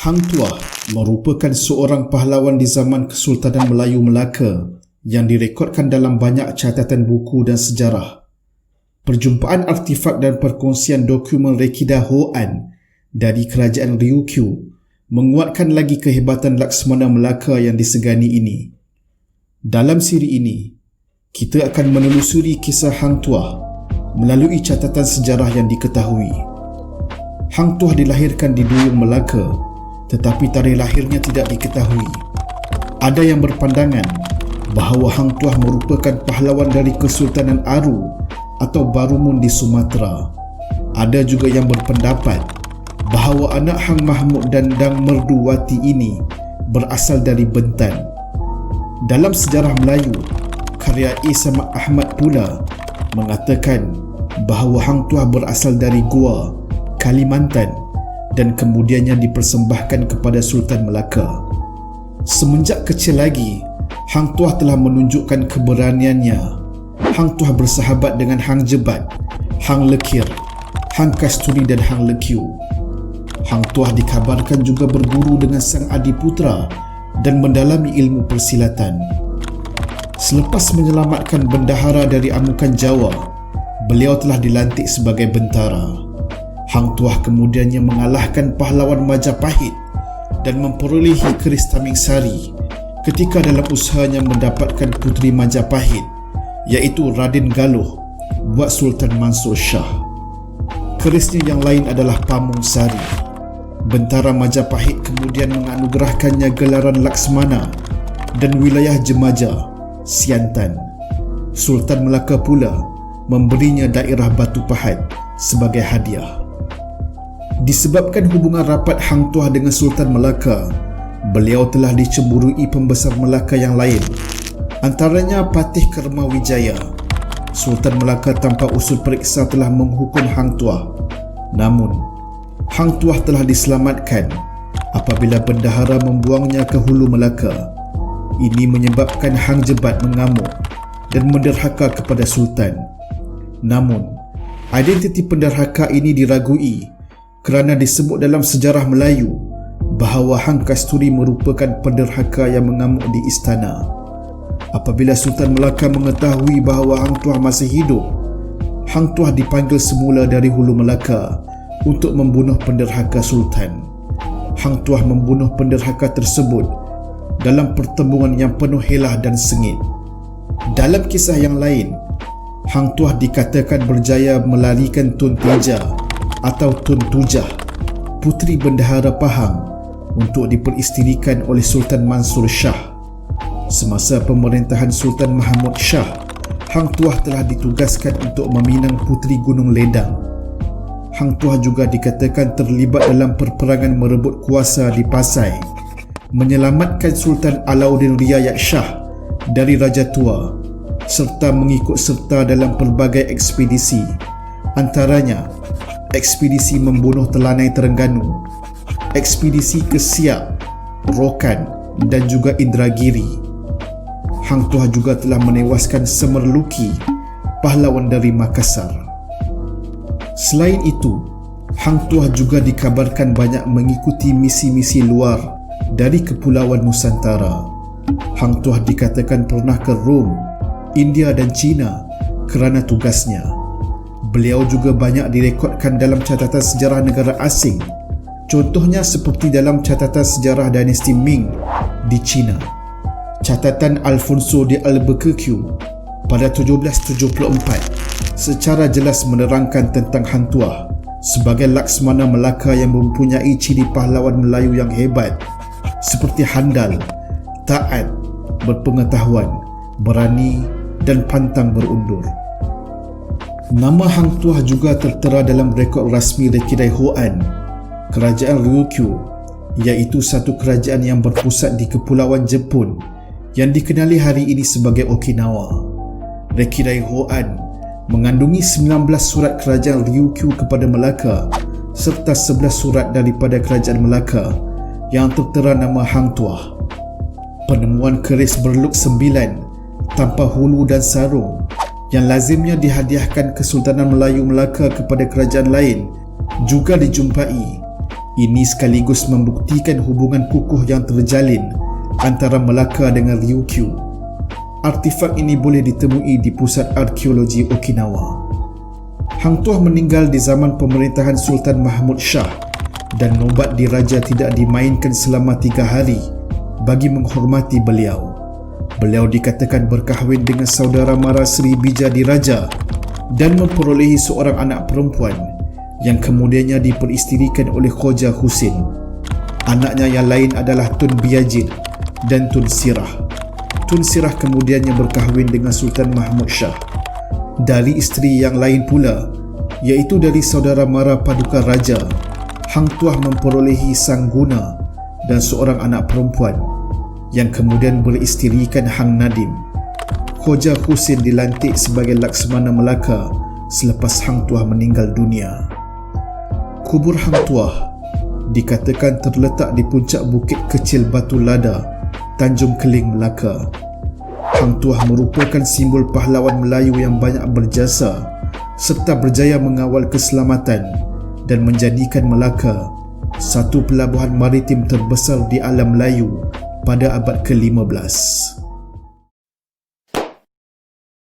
Hang Tuah merupakan seorang pahlawan di zaman Kesultanan Melayu Melaka yang direkodkan dalam banyak catatan buku dan sejarah. Perjumpaan artifak dan perkongsian dokumen Rekida Hoan dari Kerajaan Ryukyu menguatkan lagi kehebatan Laksmana Melaka yang disegani ini. Dalam siri ini, kita akan menelusuri kisah Hang Tuah melalui catatan sejarah yang diketahui. Hang Tuah dilahirkan di Duyung, Melaka, tetapi tarikh lahirnya tidak diketahui. Ada yang berpandangan bahawa Hang Tuah merupakan pahlawan dari Kesultanan Aru atau Barumun di Sumatera. Ada juga yang berpendapat bahawa anak Hang Mahmud dan Dang Merduwati ini berasal dari Bentan. Dalam sejarah Melayu, karya E. Samad Ahmad pula mengatakan bahawa Hang Tuah berasal dari Goa, Kalimantan dan kemudiannya dipersembahkan kepada Sultan Melaka. Semenjak kecil lagi, Hang Tuah telah menunjukkan keberaniannya. Hang Tuah bersahabat dengan Hang Jebat, Hang Lekir, Hang Kasturi dan Hang Lekyu. Hang Tuah dikabarkan juga berguru dengan sang adiputra dan mendalami ilmu persilatan. Selepas menyelamatkan bendahara dari amukan Jawa, beliau telah dilantik sebagai bentara. Hang Tuah kemudiannya mengalahkan pahlawan Majapahit dan memperolehi keris Tamingsari ketika dalam usahanya mendapatkan puteri Majapahit, iaitu Raden Galuh, buat Sultan Mansur Shah. Kerisnya yang lain adalah Pamung Sari. Bentara Majapahit kemudian menganugerahkannya gelaran Laksmana dan wilayah Jemaja, Siantan. Sultan Melaka pula memberinya daerah Batu Pahat sebagai hadiah. Disebabkan hubungan rapat Hang Tuah dengan Sultan Melaka, beliau telah dicemburui pembesar Melaka yang lain, antaranya Patih Kermawijaya. Sultan Melaka tanpa usul periksa telah menghukum Hang Tuah. Namun, Hang Tuah telah diselamatkan apabila bendahara membuangnya ke Hulu Melaka. Ini menyebabkan Hang Jebat mengamuk dan menderhaka kepada Sultan. Namun, identiti penderhaka ini diragui kerana disebut dalam sejarah Melayu bahawa Hang Kasturi merupakan penderhaka yang mengamuk di istana. Apabila Sultan Melaka mengetahui bahawa Hang Tuah masih hidup, Hang Tuah dipanggil semula dari Hulu Melaka untuk membunuh penderhaka Sultan. Hang Tuah membunuh penderhaka tersebut dalam pertembungan yang penuh helah dan sengit. Dalam kisah yang lain, Hang Tuah dikatakan berjaya melarikan Tun Teja atau Tun Tujah, puteri bendahara Pahang, untuk diperisterikan oleh Sultan Mansur Shah. Semasa pemerintahan Sultan Mahmud Shah, Hang Tuah telah ditugaskan untuk meminang puteri Gunung Ledang. Hang Tuah juga dikatakan terlibat dalam perperangan merebut kuasa di Pasai, menyelamatkan Sultan Alauddin Riayat Shah dari Raja Tua, serta mengikut serta dalam pelbagai ekspedisi, antaranya ekspedisi membunuh Telanai Terengganu, ekspedisi ke Siak, Rokan dan juga Indragiri. Hang Tuah juga telah menewaskan Semerluki, pahlawan dari Makassar. Selain itu, Hang Tuah juga dikabarkan banyak mengikuti misi-misi luar dari Kepulauan Nusantara. Hang Tuah dikatakan pernah ke Rom, India dan China kerana tugasnya. Beliau juga banyak direkodkan dalam catatan sejarah negara asing, contohnya seperti dalam catatan sejarah dinasti Ming di China. Catatan Alfonso de Albuquerque pada 1774 secara jelas menerangkan tentang Hang Tuah sebagai Laksmana Melaka yang mempunyai ciri pahlawan Melayu yang hebat seperti handal, taat, berpengetahuan, berani dan pantang berundur. Nama Hang Tuah juga tertera dalam rekod rasmi Rekidai Hoan, Kerajaan Ryukyu, iaitu satu kerajaan yang berpusat di Kepulauan Jepun yang dikenali hari ini sebagai Okinawa. Rekidai Hoan mengandungi 19 surat Kerajaan Ryukyu kepada Melaka serta 11 surat daripada Kerajaan Melaka yang tertera nama Hang Tuah. Penemuan keris berluk 9 tanpa hulu dan sarung yang lazimnya dihadiahkan Kesultanan Melayu Melaka kepada kerajaan lain juga dijumpai, Ini sekaligus membuktikan hubungan kukuh yang terjalin antara Melaka dengan Ryukyu. Artifak ini boleh ditemui di Pusat Arkeologi Okinawa. Hang Tuah meninggal di zaman pemerintahan Sultan Mahmud Shah dan nobat diraja tidak dimainkan selama 3 hari bagi menghormati beliau. Beliau dikatakan berkahwin dengan saudara mara Sri Bija Diraja dan memperolehi seorang anak perempuan yang kemudiannya diperisterikan oleh Khoja Husin. Anaknya yang lain adalah Tun Biajid dan Tun Sirah. Tun Sirah kemudiannya berkahwin dengan Sultan Mahmud Shah dari isteri yang lain pula, iaitu dari saudara mara Paduka Raja. Hang Tuah memperolehi Sang Guna dan seorang anak perempuan yang kemudian beristerikan Hang Nadim. Khoja Husin dilantik sebagai Laksmana Melaka selepas Hang Tuah meninggal dunia. Kubur Hang Tuah dikatakan terletak di puncak bukit kecil Batu Lada, Tanjung Keling, Melaka. Hang Tuah merupakan simbol pahlawan Melayu yang banyak berjasa serta berjaya mengawal keselamatan dan menjadikan Melaka satu pelabuhan maritim terbesar di alam Melayu pada abad ke-15.